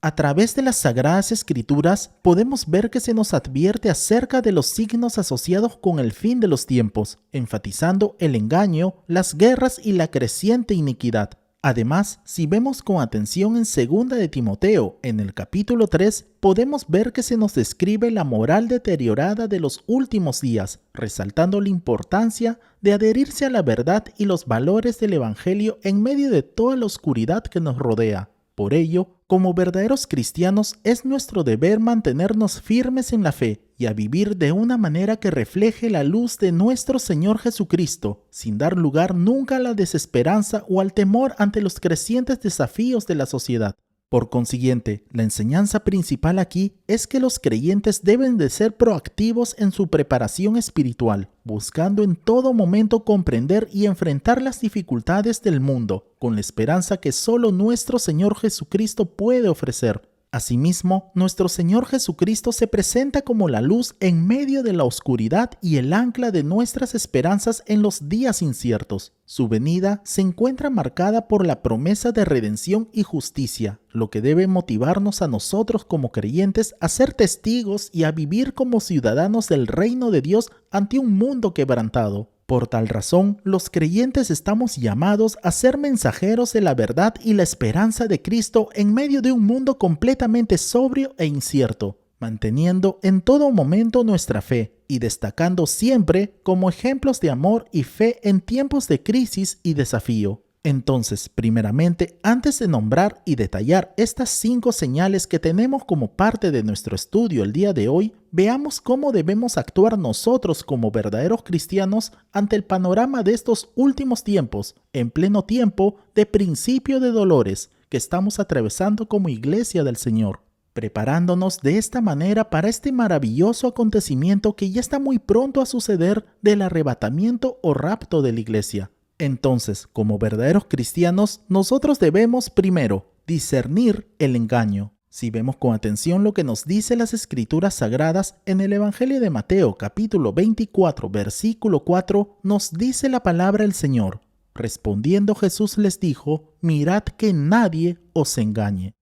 A través de las Sagradas Escrituras podemos ver que se nos advierte acerca de los signos asociados con el fin de los tiempos, enfatizando el engaño, las guerras y la creciente iniquidad. Además, si vemos con atención en 2 de Timoteo, en el capítulo 3, podemos ver que se nos describe la moral deteriorada de los últimos días, resaltando la importancia de adherirse a la verdad y los valores del Evangelio en medio de toda la oscuridad que nos rodea. Por ello, como verdaderos cristianos, es nuestro deber mantenernos firmes en la fe y a vivir de una manera que refleje la luz de nuestro Señor Jesucristo, sin dar lugar nunca a la desesperanza o al temor ante los crecientes desafíos de la sociedad. Por consiguiente, la enseñanza principal aquí es que los creyentes deben de ser proactivos en su preparación espiritual, buscando en todo momento comprender y enfrentar las dificultades del mundo, con la esperanza que solo nuestro Señor Jesucristo puede ofrecer. Asimismo, nuestro Señor Jesucristo se presenta como la luz en medio de la oscuridad y el ancla de nuestras esperanzas en los días inciertos. Su venida se encuentra marcada por la promesa de redención y justicia, lo que debe motivarnos a nosotros como creyentes a ser testigos y a vivir como ciudadanos del reino de Dios ante un mundo quebrantado. Por tal razón, los creyentes estamos llamados a ser mensajeros de la verdad y la esperanza de Cristo en medio de un mundo completamente sobrio e incierto, manteniendo en todo momento nuestra fe y destacando siempre como ejemplos de amor y fe en tiempos de crisis y desafío. Entonces, primeramente, antes de nombrar y detallar estas 5 señales que tenemos como parte de nuestro estudio el día de hoy, veamos cómo debemos actuar nosotros como verdaderos cristianos ante el panorama de estos últimos tiempos, en pleno tiempo de principio de dolores que estamos atravesando como iglesia del Señor, preparándonos de esta manera para este maravilloso acontecimiento que ya está muy pronto a suceder del arrebatamiento o rapto de la iglesia. Entonces, como verdaderos cristianos, nosotros debemos primero discernir el engaño. Si vemos con atención lo que nos dice las Escrituras Sagradas en el Evangelio de Mateo capítulo 24 versículo 4, nos dice la palabra del Señor. Respondiendo Jesús les dijo, mirad que nadie os engañe.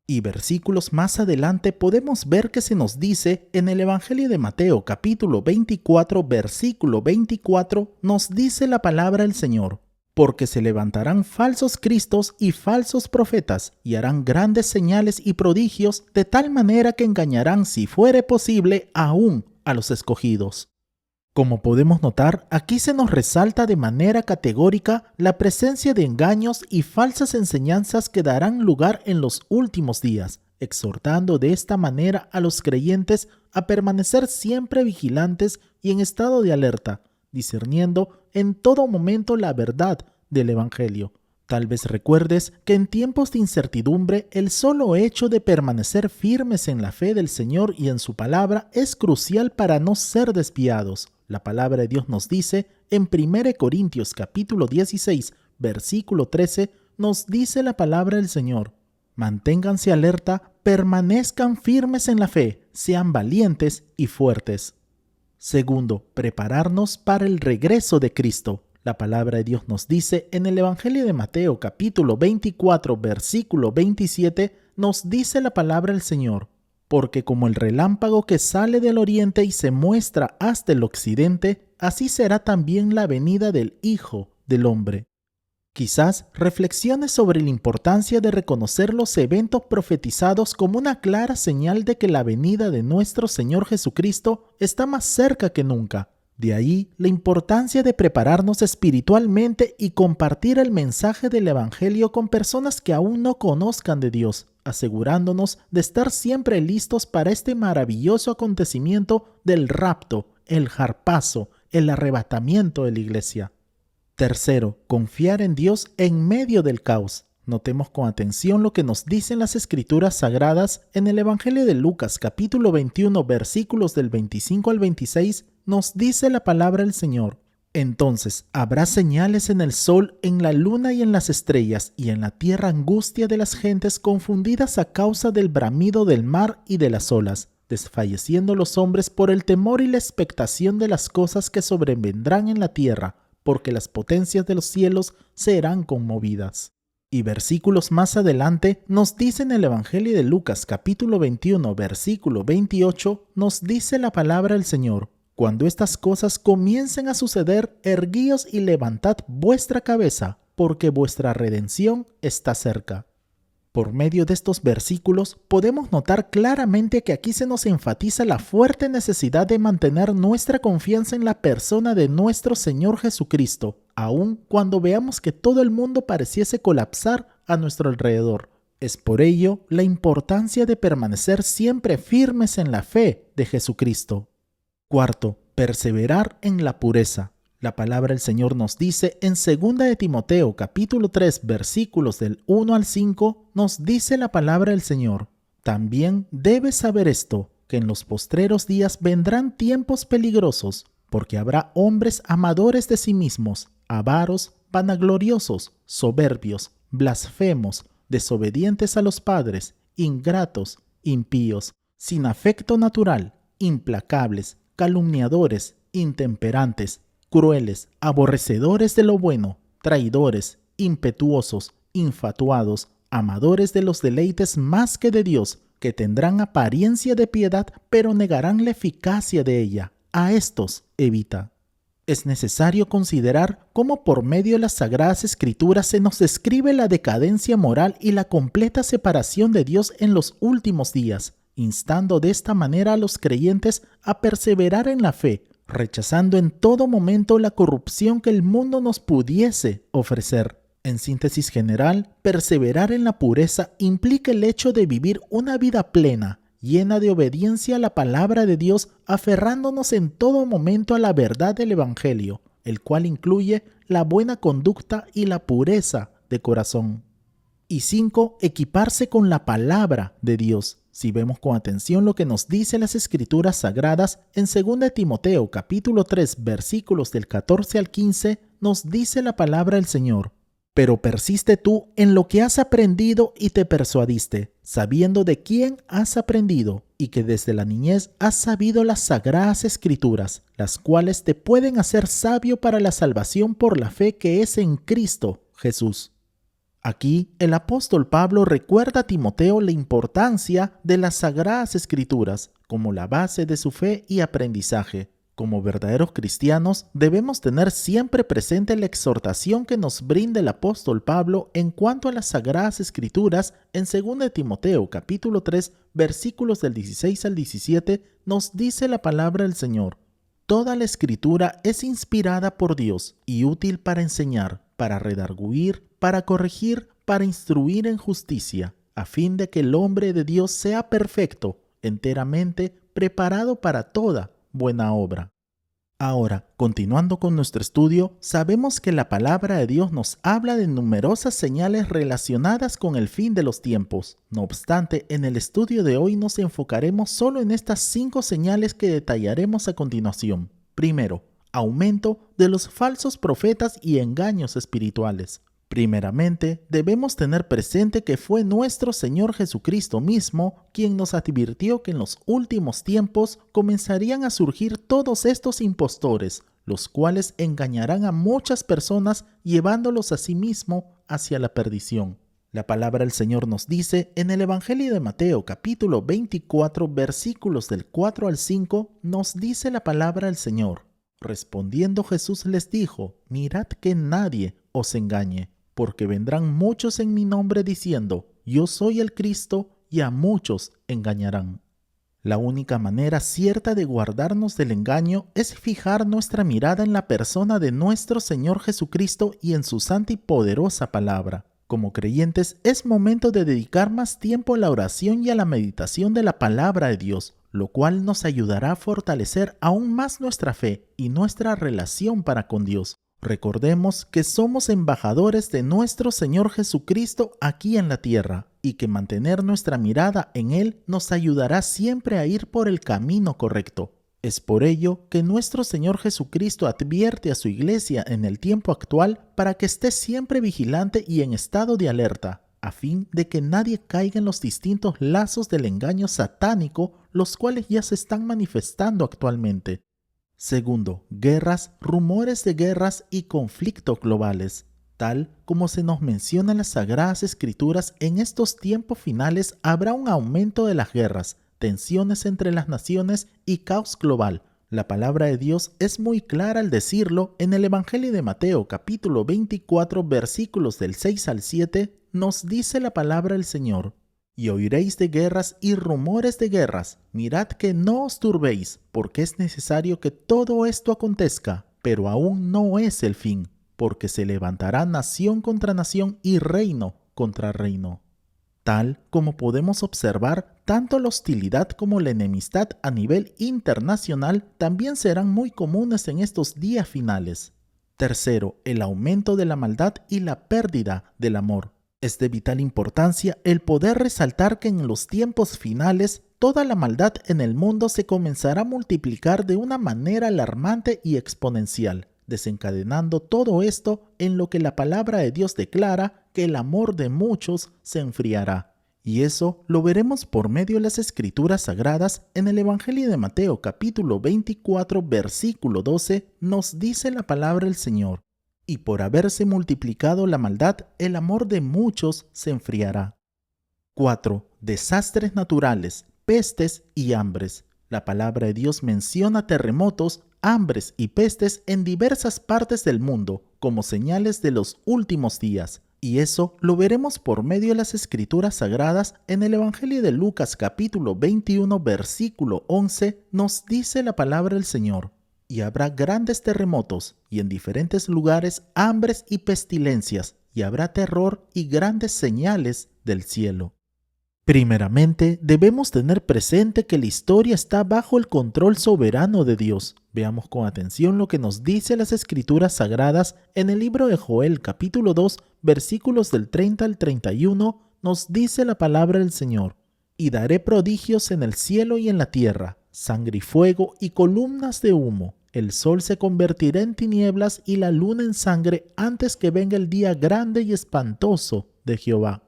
Y versículos más adelante podemos ver que se nos dice en el Evangelio de Mateo capítulo 24 versículo 24 nos dice la palabra del Señor, porque se levantarán falsos cristos y falsos profetas y harán grandes señales y prodigios de tal manera que engañarán si fuere posible aún a los escogidos. Como podemos notar, aquí se nos resalta de manera categórica la presencia de engaños y falsas enseñanzas que darán lugar en los últimos días, exhortando de esta manera a los creyentes a permanecer siempre vigilantes y en estado de alerta, discerniendo en todo momento la verdad del Evangelio. Tal vez recuerdes que en tiempos de incertidumbre el solo hecho de permanecer firmes en la fe del Señor y en su palabra es crucial para no ser desviados. La palabra de Dios nos dice en 1 Corintios capítulo 16, versículo 13, nos dice la palabra del Señor. Manténganse alerta, permanezcan firmes en la fe, sean valientes y fuertes. Segundo, prepararnos para el regreso de Cristo. La palabra de Dios nos dice en el Evangelio de Mateo capítulo 24, versículo 27, nos dice la palabra del Señor. Porque como el relámpago que sale del oriente y se muestra hasta el occidente, así será también la venida del Hijo del Hombre. Quizás reflexiones sobre la importancia de reconocer los eventos profetizados como una clara señal de que la venida de nuestro Señor Jesucristo está más cerca que nunca. De ahí la importancia de prepararnos espiritualmente y compartir el mensaje del Evangelio con personas que aún no conozcan de Dios, asegurándonos de estar siempre listos para este maravilloso acontecimiento del rapto, el harpazo, el arrebatamiento de la iglesia. Tercero, confiar en Dios en medio del caos. Notemos con atención lo que nos dicen las Escrituras Sagradas en el Evangelio de Lucas, capítulo 21, versículos del 25 al 26, nos dice la palabra del Señor. Entonces habrá señales en el sol, en la luna y en las estrellas, y en la tierra angustia de las gentes confundidas a causa del bramido del mar y de las olas, desfalleciendo los hombres por el temor y la expectación de las cosas que sobrevendrán en la tierra, porque las potencias de los cielos serán conmovidas. Y versículos más adelante nos dice en el Evangelio de Lucas capítulo 21 versículo 28, nos dice la palabra del Señor: cuando estas cosas comiencen a suceder, erguíos y levantad vuestra cabeza, porque vuestra redención está cerca. Por medio de estos versículos podemos notar claramente que aquí se nos enfatiza la fuerte necesidad de mantener nuestra confianza en la persona de nuestro Señor Jesucristo, aun cuando veamos que todo el mundo pareciese colapsar a nuestro alrededor. Es por ello la importancia de permanecer siempre firmes en la fe de Jesucristo. Cuarto, perseverar en la pureza. La palabra del Señor nos dice en 2 de Timoteo capítulo 3 versículos del 1 al 5, nos dice la palabra del Señor: también debes saber esto, que en los postreros días vendrán tiempos peligrosos, porque habrá hombres amadores de sí mismos, avaros, vanagloriosos, soberbios, blasfemos, desobedientes a los padres, ingratos, impíos, sin afecto natural, implacables, calumniadores, intemperantes, crueles, aborrecedores de lo bueno, traidores, impetuosos, infatuados, amadores de los deleites más que de Dios, que tendrán apariencia de piedad, pero negarán la eficacia de ella. A estos evita. Es necesario considerar cómo por medio de las Sagradas Escrituras se nos describe la decadencia moral y la completa separación de Dios en los últimos días, instando de esta manera a los creyentes a perseverar en la fe, rechazando en todo momento la corrupción que el mundo nos pudiese ofrecer. En síntesis general, perseverar en la pureza implica el hecho de vivir una vida plena, llena de obediencia a la palabra de Dios, aferrándonos en todo momento a la verdad del Evangelio, el cual incluye la buena conducta y la pureza de corazón. Y 5. Equiparse con la palabra de Dios. Si vemos con atención lo que nos dice las Escrituras Sagradas, en 2 de Timoteo capítulo 3 versículos del 14 al 15, nos dice la palabra del Señor: pero persiste tú en lo que has aprendido y te persuadiste, sabiendo de quién has aprendido, y que desde la niñez has sabido las Sagradas Escrituras, las cuales te pueden hacer sabio para la salvación por la fe que es en Cristo Jesús. Aquí el apóstol Pablo recuerda a Timoteo la importancia de las Sagradas Escrituras como la base de su fe y aprendizaje. Como verdaderos cristianos, debemos tener siempre presente la exhortación que nos brinda el apóstol Pablo en cuanto a las Sagradas Escrituras. En 2 de Timoteo capítulo 3 versículos del 16 al 17 nos dice la palabra del Señor: toda la Escritura es inspirada por Dios y útil para enseñar, para redarguir, para corregir, para instruir en justicia, a fin de que el hombre de Dios sea perfecto, enteramente preparado para toda buena obra. Ahora, continuando con nuestro estudio, sabemos que la palabra de Dios nos habla de numerosas señales relacionadas con el fin de los tiempos. No obstante, en el estudio de hoy nos enfocaremos solo en estas 5 señales que detallaremos a continuación. Primero, aumento de los falsos profetas y engaños espirituales. Primeramente, debemos tener presente que fue nuestro Señor Jesucristo mismo quien nos advirtió que en los últimos tiempos comenzarían a surgir todos estos impostores, los cuales engañarán a muchas personas llevándolos a sí mismo hacia la perdición. La palabra del Señor nos dice en el Evangelio de Mateo capítulo 24 versículos del 4 al 5, nos dice la palabra del Señor: respondiendo Jesús les dijo: mirad que nadie os engañe, porque vendrán muchos en mi nombre diciendo: yo soy el Cristo, y a muchos engañarán. La única manera cierta de guardarnos del engaño es fijar nuestra mirada en la persona de nuestro Señor Jesucristo y en su santa y poderosa palabra. Como creyentes, es momento de dedicar más tiempo a la oración y a la meditación de la palabra de Dios, lo cual nos ayudará a fortalecer aún más nuestra fe y nuestra relación para con Dios. Recordemos que somos embajadores de nuestro Señor Jesucristo aquí en la tierra y que mantener nuestra mirada en Él nos ayudará siempre a ir por el camino correcto. Es por ello que nuestro Señor Jesucristo advierte a su iglesia en el tiempo actual para que esté siempre vigilante y en estado de alerta, a fin de que nadie caiga en los distintos lazos del engaño satánico, los cuales ya se están manifestando actualmente. Segundo, guerras, rumores de guerras y conflictos globales. Tal como se nos menciona en las Sagradas Escrituras, en estos tiempos finales habrá un aumento de las guerras, tensiones entre las naciones y caos global. La palabra de Dios es muy clara al decirlo. En el Evangelio de Mateo, capítulo 24, versículos del 6 al 7, nos dice la palabra del Señor: y oiréis de guerras y rumores de guerras. Mirad que no os turbéis, porque es necesario que todo esto acontezca, pero aún no es el fin, porque se levantará nación contra nación y reino contra reino. Tal como podemos observar, tanto la hostilidad como la enemistad a nivel internacional también serán muy comunes en estos días finales. Tercero, el aumento de la maldad y la pérdida del amor. Es de vital importancia el poder resaltar que en los tiempos finales toda la maldad en el mundo se comenzará a multiplicar de una manera alarmante y exponencial, desencadenando todo esto en lo que la palabra de Dios declara que el amor de muchos se enfriará. Y eso lo veremos por medio de las Escrituras Sagradas. En el Evangelio de Mateo capítulo 24 versículo 12 nos dice la palabra del Señor: y por haberse multiplicado la maldad, el amor de muchos se enfriará. 4. Desastres naturales, pestes y hambres. La palabra de Dios menciona terremotos, hambres y pestes en diversas partes del mundo como señales de los últimos días. Y eso lo veremos por medio de las Escrituras Sagradas. En el Evangelio de Lucas capítulo 21 versículo 11 nos dice la palabra del Señor: y habrá grandes terremotos, y en diferentes lugares hambres y pestilencias, y habrá terror y grandes señales del cielo. Primeramente, debemos tener presente que la historia está bajo el control soberano de Dios. Veamos con atención lo que nos dice las Escrituras Sagradas en el libro de Joel, capítulo 2, versículos del 30 al 31, nos dice la palabra del Señor: y daré prodigios en el cielo y en la tierra, sangre y fuego y columnas de humo. El sol se convertirá en tinieblas y la luna en sangre antes que venga el día grande y espantoso de Jehová.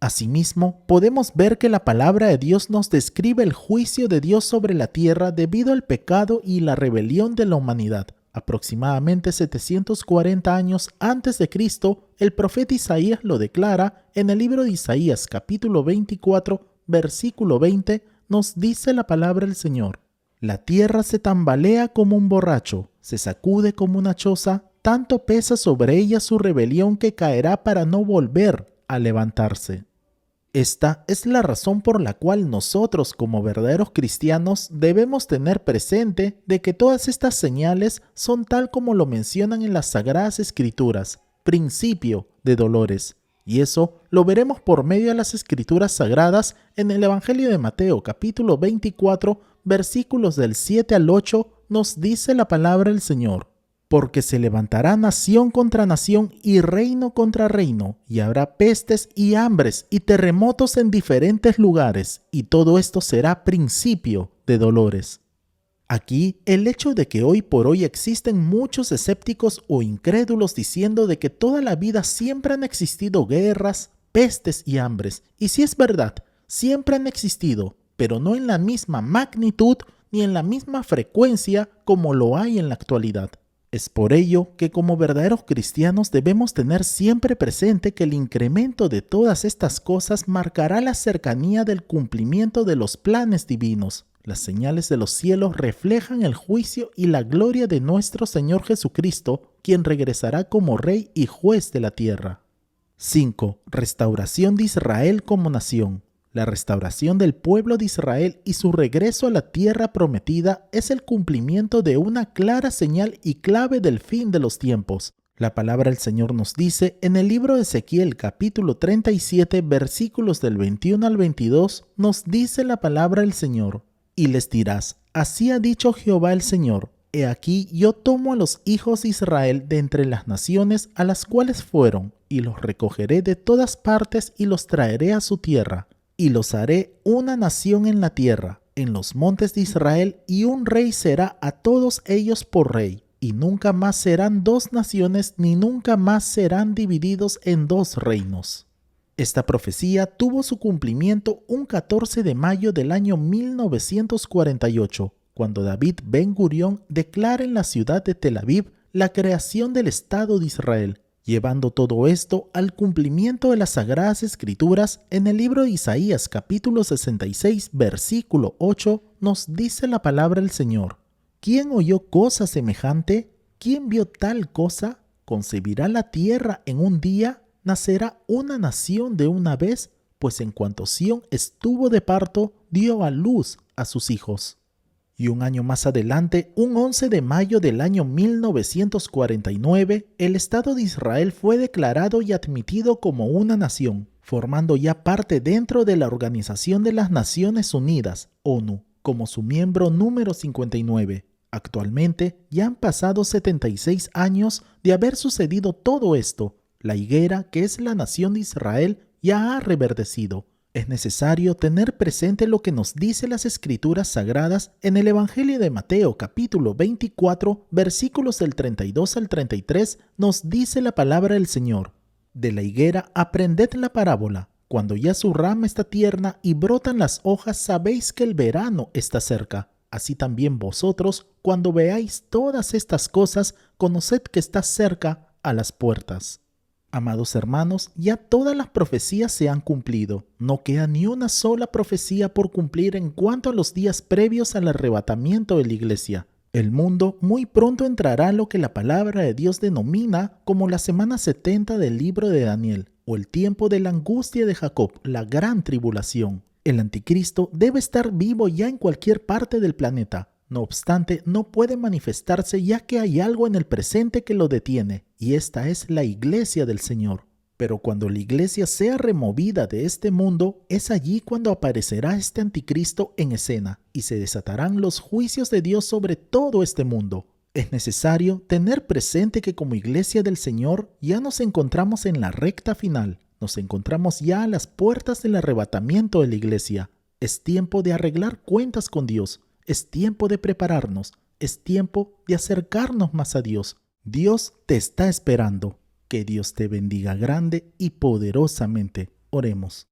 Asimismo, podemos ver que la palabra de Dios nos describe el juicio de Dios sobre la tierra debido al pecado y la rebelión de la humanidad. Aproximadamente 740 años antes de Cristo, el profeta Isaías lo declara en el libro de Isaías, capítulo 24, versículo 20, nos dice la palabra del Señor: la tierra se tambalea como un borracho, se sacude como una choza, tanto pesa sobre ella su rebelión que caerá para no volver a levantarse. Esta es la razón por la cual nosotros, como verdaderos cristianos, debemos tener presente de que todas estas señales son tal como lo mencionan en las Sagradas Escrituras, principio de dolores. Y eso lo veremos por medio de las Escrituras Sagradas en el Evangelio de Mateo, capítulo 24, versículos del 7 al 8, nos dice la palabra del Señor: porque se levantará nación contra nación y reino contra reino, y habrá pestes y hambres y terremotos en diferentes lugares, y todo esto será principio de dolores. Aquí, el hecho de que hoy por hoy existen muchos escépticos o incrédulos diciendo de que toda la vida siempre han existido guerras, pestes y hambres, y sí es verdad, siempre han existido, pero no en la misma magnitud ni en la misma frecuencia como lo hay en la actualidad. Es por ello que como verdaderos cristianos debemos tener siempre presente que el incremento de todas estas cosas marcará la cercanía del cumplimiento de los planes divinos. Las señales de los cielos reflejan el juicio y la gloria de nuestro Señor Jesucristo, quien regresará como Rey y Juez de la tierra. 5. Restauración de Israel como nación. La restauración del pueblo de Israel y su regreso a la tierra prometida es el cumplimiento de una clara señal y clave del fin de los tiempos. La palabra del Señor nos dice en el libro de Ezequiel capítulo 37 versículos del 21 al 22, nos dice la palabra del Señor: y les dirás, así ha dicho Jehová el Señor, he aquí yo tomo a los hijos de Israel de entre las naciones a las cuales fueron, y los recogeré de todas partes y los traeré a su tierra. Y los haré una nación en la tierra, en los montes de Israel, y un rey será a todos ellos por rey. Y nunca más serán dos naciones, ni nunca más serán divididos en dos reinos. Esta profecía tuvo su cumplimiento un 14 de mayo del año 1948, cuando David Ben Gurión declara en la ciudad de Tel Aviv la creación del Estado de Israel. llevando todo esto al cumplimiento de las Sagradas Escrituras. En el libro de Isaías capítulo 66 versículo 8 nos dice la palabra del Señor: ¿Quién oyó cosa semejante? ¿Quién vio tal cosa? ¿Concebirá la tierra en un día? ¿Nacerá una nación de una vez? Pues en cuanto Sión estuvo de parto, dio a luz a sus hijos. Y un año más adelante, un 11 de mayo del año 1949, el Estado de Israel fue declarado y admitido como una nación, formando ya parte dentro de la Organización de las Naciones Unidas, ONU, como su miembro número 59. Actualmente ya han pasado 76 años de haber sucedido todo esto. La higuera, que es la nación de Israel, ya ha reverdecido. Es necesario tener presente lo que nos dice las Escrituras Sagradas en el Evangelio de Mateo capítulo 24, versículos del 32 al 33, nos dice la palabra del Señor: De la higuera aprended la parábola. Cuando ya su rama está tierna y brotan las hojas, sabéis que el verano está cerca. Así también vosotros, cuando veáis todas estas cosas, conoced que está cerca a las puertas. Amados hermanos, ya todas las profecías se han cumplido. No queda ni una sola profecía por cumplir en cuanto a los días previos al arrebatamiento de la iglesia. El mundo muy pronto entrará a lo que la palabra de Dios denomina como la semana 70 del libro de Daniel, o el tiempo de la angustia de Jacob, la gran tribulación. El anticristo debe estar vivo ya en cualquier parte del planeta. No obstante, no puede manifestarse ya que hay algo en el presente que lo detiene, y esta es la iglesia del Señor. Pero cuando la iglesia sea removida de este mundo, es allí cuando aparecerá este anticristo en escena, y se desatarán los juicios de Dios sobre todo este mundo. Es necesario tener presente que como iglesia del Señor ya nos encontramos en la recta final. Nos encontramos ya a las puertas del arrebatamiento de la iglesia. Es tiempo de arreglar cuentas con Dios. Es tiempo de prepararnos, es tiempo de acercarnos más a Dios. Dios te está esperando. Que Dios te bendiga grande y poderosamente. Oremos.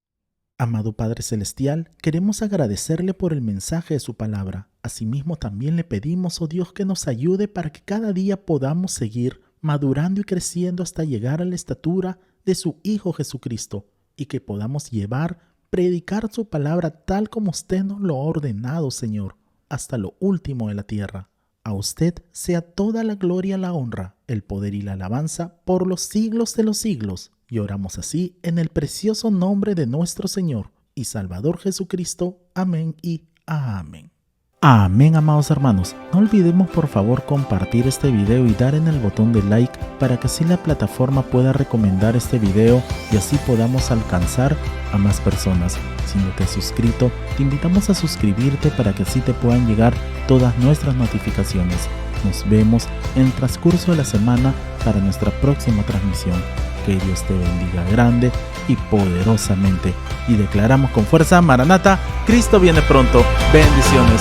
Amado Padre Celestial, queremos agradecerle por el mensaje de su palabra. Asimismo también le pedimos, oh Dios, que nos ayude para que cada día podamos seguir madurando y creciendo hasta llegar a la estatura de su Hijo Jesucristo, y que podamos predicar su palabra tal como usted nos lo ha ordenado, Señor, hasta lo último de la tierra. A usted sea toda la gloria, la honra, el poder y la alabanza por los siglos de los siglos. Y oramos así en el precioso nombre de nuestro Señor y Salvador Jesucristo. Amén y amén. Amén, amados hermanos. No olvidemos por favor compartir este video y dar en el botón de like para que así la plataforma pueda recomendar este video y así podamos alcanzar a más personas. Si no te has suscrito, te invitamos a suscribirte para que así te puedan llegar todas nuestras notificaciones. Nos vemos en el transcurso de la semana para nuestra próxima transmisión. Que Dios te bendiga grande y poderosamente. Y declaramos con fuerza: Maranata, Cristo viene pronto. Bendiciones.